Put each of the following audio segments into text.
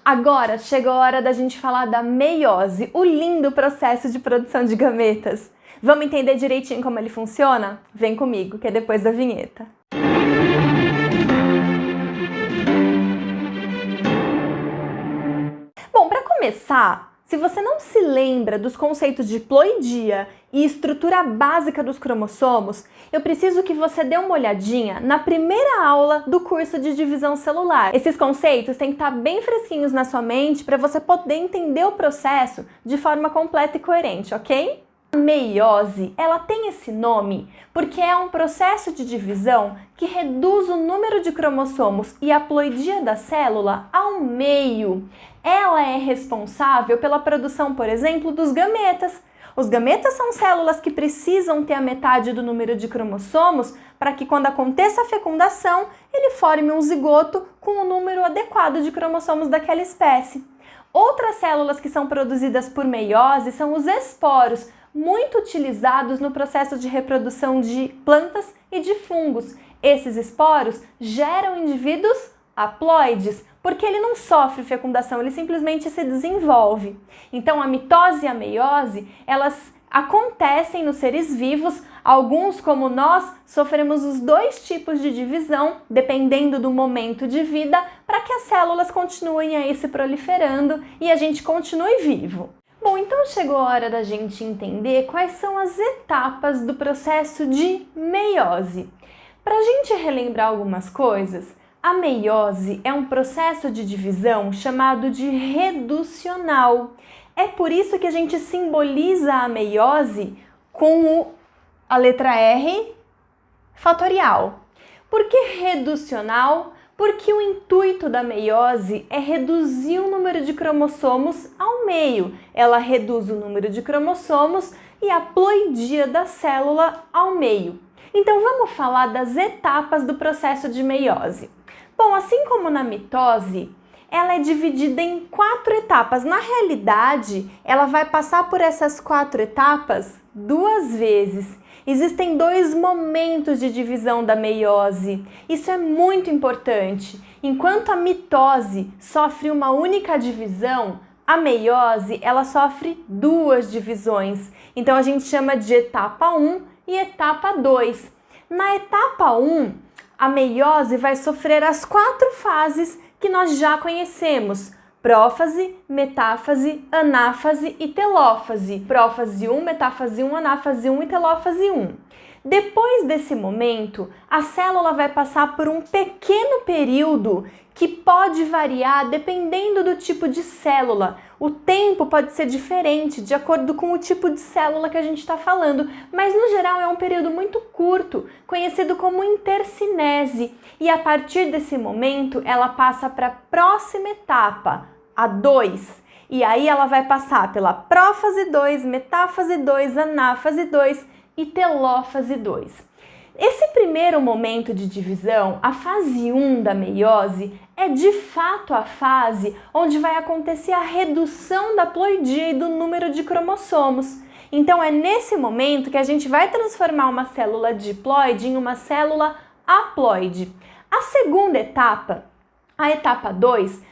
Agora chegou a hora da gente falar da meiose, o lindo processo de produção de gametas. Vamos entender direitinho como ele funciona? Vem comigo, que é depois da vinheta. Bom, para começar, se você não se lembra dos conceitos de ploidia e estrutura básica dos cromossomos, eu preciso que você dê uma olhadinha na primeira aula do curso de divisão celular. Esses conceitos têm que estar bem fresquinhos na sua mente para você poder entender o processo de forma completa e coerente, ok? A meiose, ela tem esse nome porque é um processo de divisão que reduz o número de cromossomos e a ploidia da célula ao meio. Ela é responsável pela produção, por exemplo, dos gametas. Os gametas são células que precisam ter a metade do número de cromossomos para que, quando aconteça a fecundação, ele forme um zigoto com o número adequado de cromossomos daquela espécie. Outras células que são produzidas por meiose são os esporos, muito utilizados no processo de reprodução de plantas e de fungos. Esses esporos geram indivíduos haploides, porque ele não sofre fecundação, ele simplesmente se desenvolve. Então a mitose e a meiose, elas acontecem nos seres vivos. Alguns, como nós, sofremos os dois tipos de divisão, dependendo do momento de vida, para que as células continuem aí se proliferando e a gente continue vivo. Bom, então chegou a hora da gente entender quais são as etapas do processo de meiose. Para a gente relembrar algumas coisas, a meiose é um processo de divisão chamado de reducional. É por isso que a gente simboliza a meiose com a letra R fatorial. Por que reducional? Porque o intuito da meiose é reduzir o número de cromossomos ao meio. Ela reduz o número de cromossomos e a ploidia da célula ao meio. Então vamos falar das etapas do processo de meiose. Bom, assim como na mitose, ela é dividida em 4 etapas. Na realidade, ela vai passar por essas 4 etapas 2 vezes. Existem 2 momentos de divisão da meiose. Isso é muito importante. Enquanto a mitose sofre uma única divisão, a meiose ela sofre 2 divisões. Então a gente chama de etapa 1 e etapa 2. Na etapa 1, a meiose vai sofrer as 4 fases que nós já conhecemos: prófase, metáfase, anáfase e telófase. Prófase 1, metáfase 1, anáfase 1 e telófase 1. Depois desse momento, a célula vai passar por um pequeno período que pode variar dependendo do tipo de célula. O tempo pode ser diferente de acordo com o tipo de célula que a gente está falando, mas no geral é um período muito curto, conhecido como intercinese. E a partir desse momento, ela passa para a próxima etapa, a 2. E aí ela vai passar pela prófase 2, metáfase 2, anáfase 2 e telófase 2. Esse primeiro momento de divisão, a fase 1 da meiose, é de fato a fase onde vai acontecer a redução da ploidia e do número de cromossomos. Então é nesse momento que a gente vai transformar uma célula diploide em uma célula haploide. A segunda etapa, a etapa 2,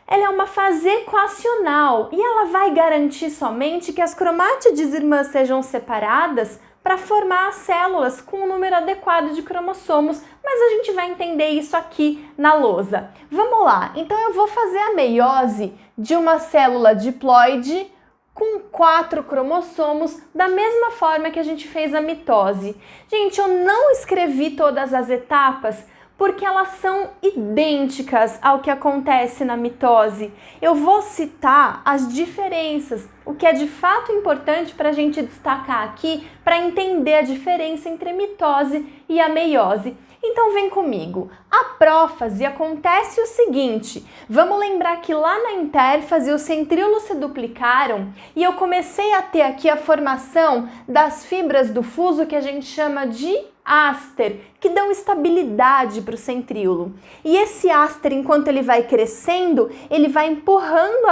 ela é uma fase equacional e ela vai garantir somente que as cromátides irmãs sejam separadas para formar as células com o número adequado de cromossomos, mas a gente vai entender isso aqui na lousa. Vamos lá, então eu vou fazer a meiose de uma célula diploide com 4 cromossomos, da mesma forma que a gente fez a mitose. Gente, eu não escrevi todas as etapas, porque elas são idênticas ao que acontece na mitose. Eu vou citar as diferenças, o que é de fato importante para a gente destacar aqui, para entender a diferença entre a mitose e a meiose. Então vem comigo. A prófase acontece o seguinte, vamos lembrar que lá na intérfase os centríolos se duplicaram e eu comecei a ter aqui a formação das fibras do fuso que a gente chama de áster, que dão estabilidade para o centríolo. E esse áster, enquanto ele vai crescendo, ele vai empurrando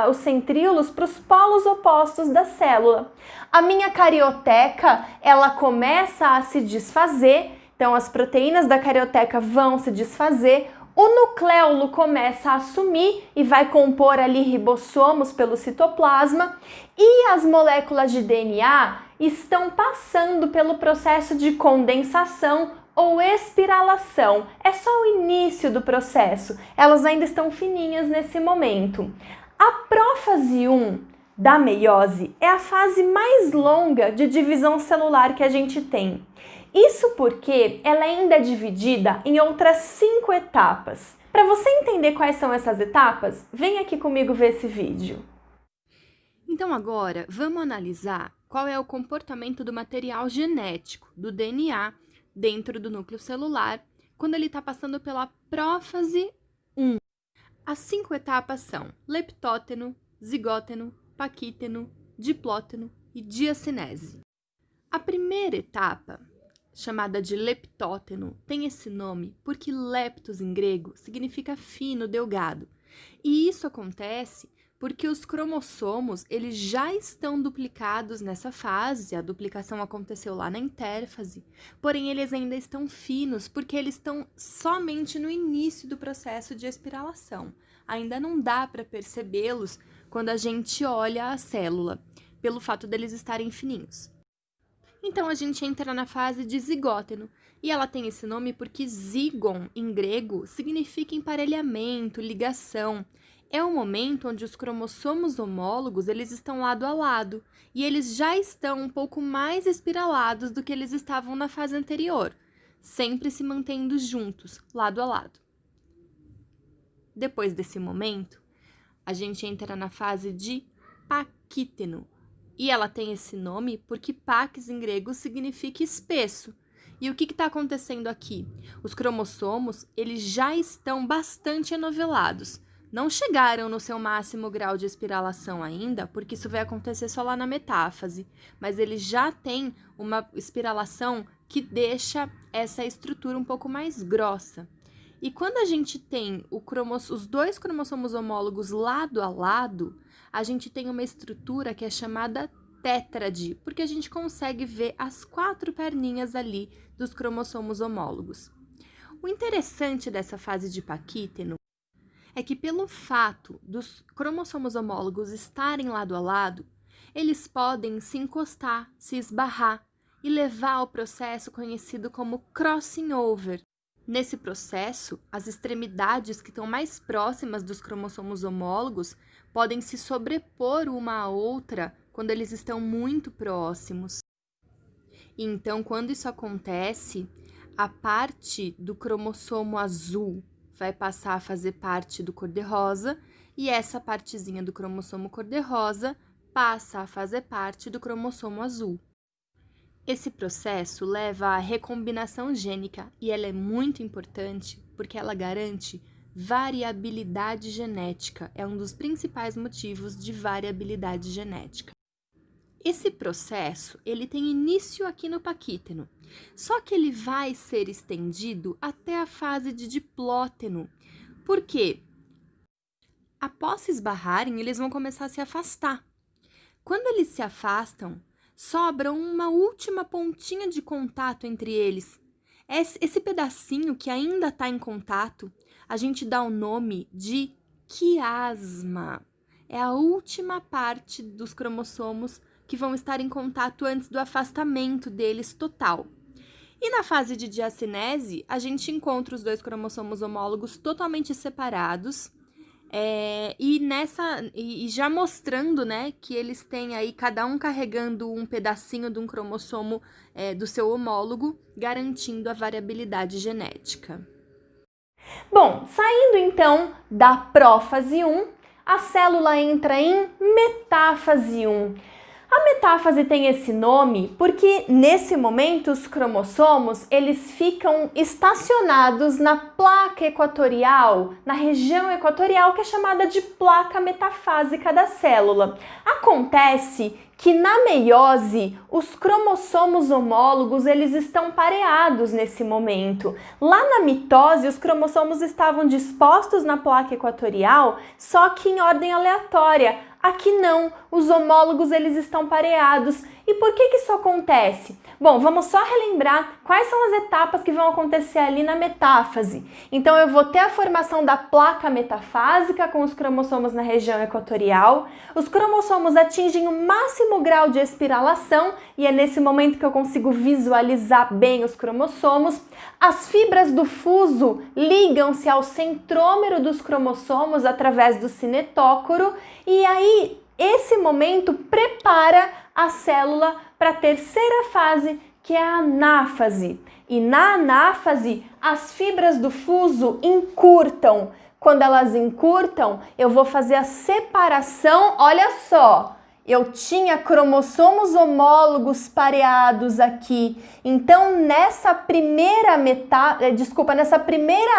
os centríolos para os polos opostos da célula. A minha carioteca, ela começa a se desfazer, então as proteínas da carioteca vão se desfazer, o nucleolo começa a sumir e vai compor ali ribossomos pelo citoplasma e as moléculas de DNA estão passando pelo processo de condensação ou espiralação. É só o início do processo, elas ainda estão fininhas nesse momento. A prófase 1 da meiose é a fase mais longa de divisão celular que a gente tem. Isso porque ela ainda é dividida em outras 5 etapas. Para você entender quais são essas etapas, vem aqui comigo ver esse vídeo. Então agora vamos analisar qual é o comportamento do material genético, do DNA, dentro do núcleo celular, quando ele está passando pela prófase 1. As 5 etapas são leptóteno, zigóteno, paquíteno, diplóteno e diacinese. A primeira etapa, chamada de leptóteno, tem esse nome porque leptos em grego significa fino, delgado. E isso acontece porque os cromossomos eles já estão duplicados nessa fase, a duplicação aconteceu lá na intérfase, porém eles ainda estão finos porque eles estão somente no início do processo de espiralação. Ainda não dá para percebê-los quando a gente olha a célula, pelo fato deles estarem fininhos. Então a gente entra na fase de zigóteno, e ela tem esse nome porque zigon, em grego, significa emparelhamento, ligação. É o momento onde os cromossomos homólogos eles estão lado a lado, e eles já estão um pouco mais espiralados do que eles estavam na fase anterior, sempre se mantendo juntos, lado a lado. Depois desse momento, a gente entra na fase de paquíteno, e ela tem esse nome porque pax em grego significa espesso. E o que está acontecendo aqui? Os cromossomos eles já estão bastante enovelados. Não chegaram no seu máximo grau de espiralação ainda, porque isso vai acontecer só lá na metáfase, mas eles já têm uma espiralação que deixa essa estrutura um pouco mais grossa. E quando a gente tem os 2 cromossomos homólogos lado a lado, a gente tem uma estrutura que é chamada tétrade, porque a gente consegue ver as 4 perninhas ali dos cromossomos homólogos. O interessante dessa fase de paquíteno é que pelo fato dos cromossomos homólogos estarem lado a lado, eles podem se encostar, se esbarrar e levar ao processo conhecido como crossing over. Nesse processo, as extremidades que estão mais próximas dos cromossomos homólogos podem se sobrepor uma à outra quando eles estão muito próximos. E então, quando isso acontece, a parte do cromossomo azul vai passar a fazer parte do cor-de-rosa e essa partezinha do cromossomo cor-de-rosa passa a fazer parte do cromossomo azul. Esse processo leva à recombinação gênica e ela é muito importante porque ela garante variabilidade genética. É um dos principais motivos de variabilidade genética. Esse processo, ele tem início aqui no paquíteno, só que ele vai ser estendido até a fase de diplóteno. Por quê? Após se esbarrarem, eles vão começar a se afastar. Quando eles se afastam, sobra uma última pontinha de contato entre eles. Esse pedacinho que ainda está em contato, a gente dá o nome de quiasma. É a última parte dos cromossomos que vão estar em contato antes do afastamento deles total. E na fase de diacinese, a gente encontra os 2 cromossomos homólogos totalmente separados, e já mostrando, né, que eles têm aí cada um carregando um pedacinho de um cromossomo do seu homólogo, garantindo a variabilidade genética. Bom, saindo então da prófase 1, a célula entra em metáfase 1. A metáfase tem esse nome porque nesse momento os cromossomos eles ficam estacionados na placa equatorial, na região equatorial que é chamada de placa metafásica da célula. Acontece que na meiose os cromossomos homólogos eles estão pareados nesse momento. Lá na mitose os cromossomos estavam dispostos na placa equatorial, só que em ordem aleatória. Aqui não, os homólogos eles estão pareados. E por que isso acontece? Bom, vamos só relembrar quais são as etapas que vão acontecer ali na metáfase. Então, eu vou ter a formação da placa metafásica com os cromossomos na região equatorial. Os cromossomos atingem o máximo grau de espiralação e é nesse momento que eu consigo visualizar bem os cromossomos. As fibras do fuso ligam-se ao centrômero dos cromossomos através do cinetócoro e aí esse momento prepara a célula para a terceira fase, que é a anáfase. E na anáfase, as fibras do fuso encurtam. Quando elas encurtam, eu vou fazer a separação, olha só, eu tinha cromossomos homólogos pareados aqui. Então, nessa primeira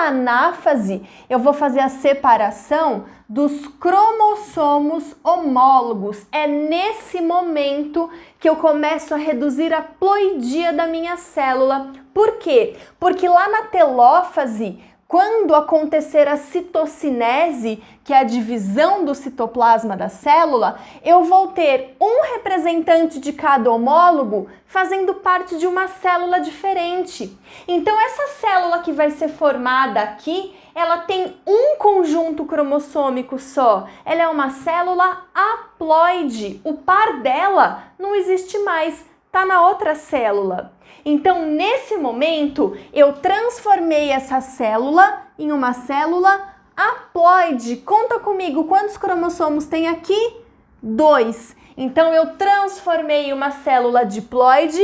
anáfase, eu vou fazer a separação dos cromossomos homólogos. É nesse momento que eu começo a reduzir a ploidia da minha célula. Por quê? Porque lá na telófase, quando acontecer a citocinese, que é a divisão do citoplasma da célula, eu vou ter um representante de cada homólogo fazendo parte de uma célula diferente. Então, essa célula que vai ser formada aqui, ela tem um conjunto cromossômico só. Ela é uma célula haploide. O par dela não existe mais, está na outra célula. Então, nesse momento, eu transformei essa célula em uma célula haploide. Conta comigo, quantos cromossomos tem aqui? 2. Então, eu transformei uma célula diploide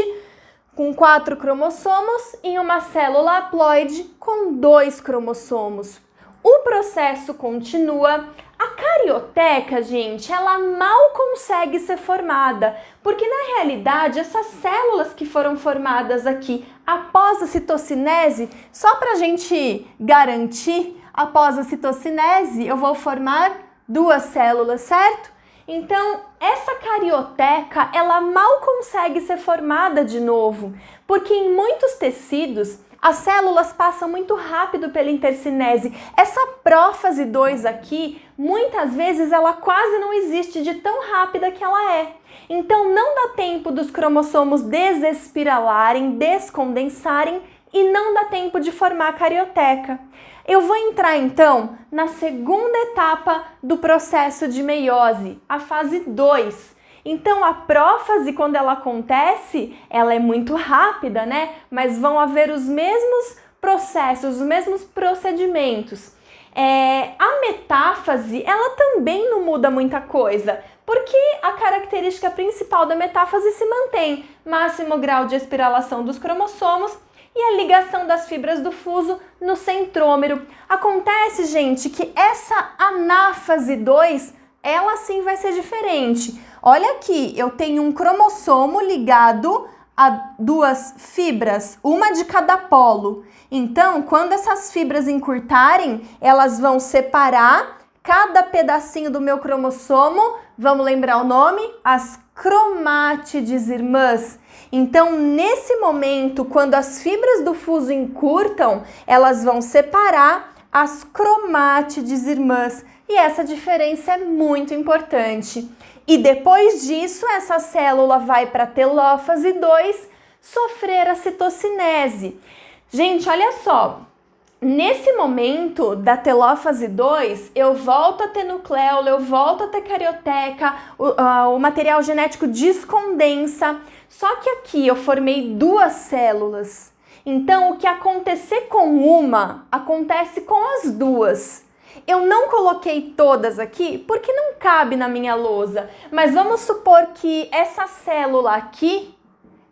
com 4 cromossomos em uma célula haploide com 2 cromossomos. O processo continua. A carioteca, gente, ela mal consegue ser formada, porque na realidade essas células que foram formadas aqui após a citocinese, só para a gente garantir, após a citocinese eu vou formar 2 células, certo? Então, essa carioteca, ela mal consegue ser formada de novo, porque em muitos tecidos as células passam muito rápido pela intercinese. Essa prófase 2 aqui, muitas vezes ela quase não existe de tão rápida que ela é. Então não dá tempo dos cromossomos desespiralarem, descondensarem e não dá tempo de formar a carioteca. Eu vou entrar então na segunda etapa do processo de meiose, a fase 2. Então, a prófase, quando ela acontece, ela é muito rápida, né? Mas vão haver os mesmos processos, os mesmos procedimentos. A metáfase, ela também não muda muita coisa, porque a característica principal da metáfase se mantém. Máximo grau de espiralação dos cromossomos e a ligação das fibras do fuso no centrômero. Acontece, gente, que essa anáfase 2, ela sim vai ser diferente. Olha aqui, eu tenho um cromossomo ligado a 2 fibras, uma de cada polo. Então, quando essas fibras encurtarem, elas vão separar cada pedacinho do meu cromossomo. Vamos lembrar o nome? As cromátides irmãs. Então, nesse momento, quando as fibras do fuso encurtam, elas vão separar as cromátides irmãs. E essa diferença é muito importante. E depois disso, essa célula vai para a telófase 2 sofrer a citocinese. Gente, olha só, nesse momento da telófase 2, eu volto a ter nucleolo, eu volto a ter carioteca, o material genético descondensa, só que aqui eu formei 2 células. Então, o que acontecer com uma, acontece com as 2. Eu não coloquei todas aqui porque não cabe na minha lousa, mas vamos supor que essa célula aqui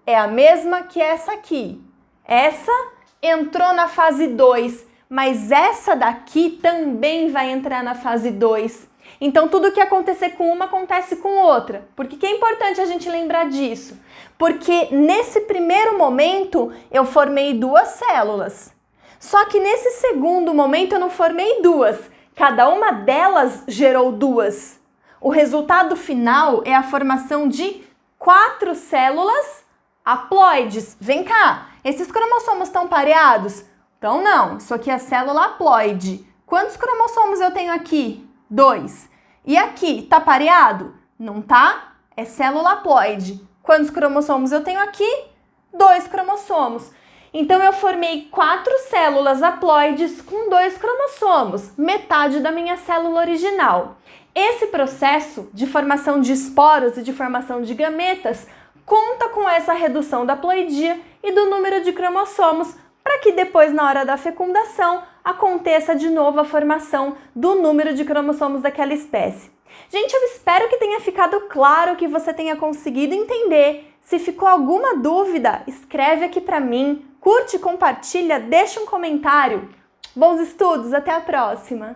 é a mesma que essa aqui. Essa entrou na fase 2, mas essa daqui também vai entrar na fase 2. Então, tudo que acontecer com uma acontece com outra. Por que é importante a gente lembrar disso? Porque nesse primeiro momento eu formei 2 células. Só que nesse segundo momento eu não formei 2. Cada uma delas gerou 2. O resultado final é a formação de 4 células haploides. Vem cá, esses cromossomos estão pareados? Então não, isso aqui é célula haploide. Quantos cromossomos eu tenho aqui? 2. E aqui, tá pareado? Não tá? É célula haploide. Quantos cromossomos eu tenho aqui? 2 cromossomos. Então, eu formei 4 células haploides com 2 cromossomos, metade da minha célula original. Esse processo de formação de esporos e de formação de gametas conta com essa redução da haploidia e do número de cromossomos para que depois, na hora da fecundação, aconteça de novo a formação do número de cromossomos daquela espécie. Gente, eu espero que tenha ficado claro, que você tenha conseguido entender. Se ficou alguma dúvida, escreve aqui para mim, curte, compartilha, deixa um comentário. Bons estudos, até a próxima!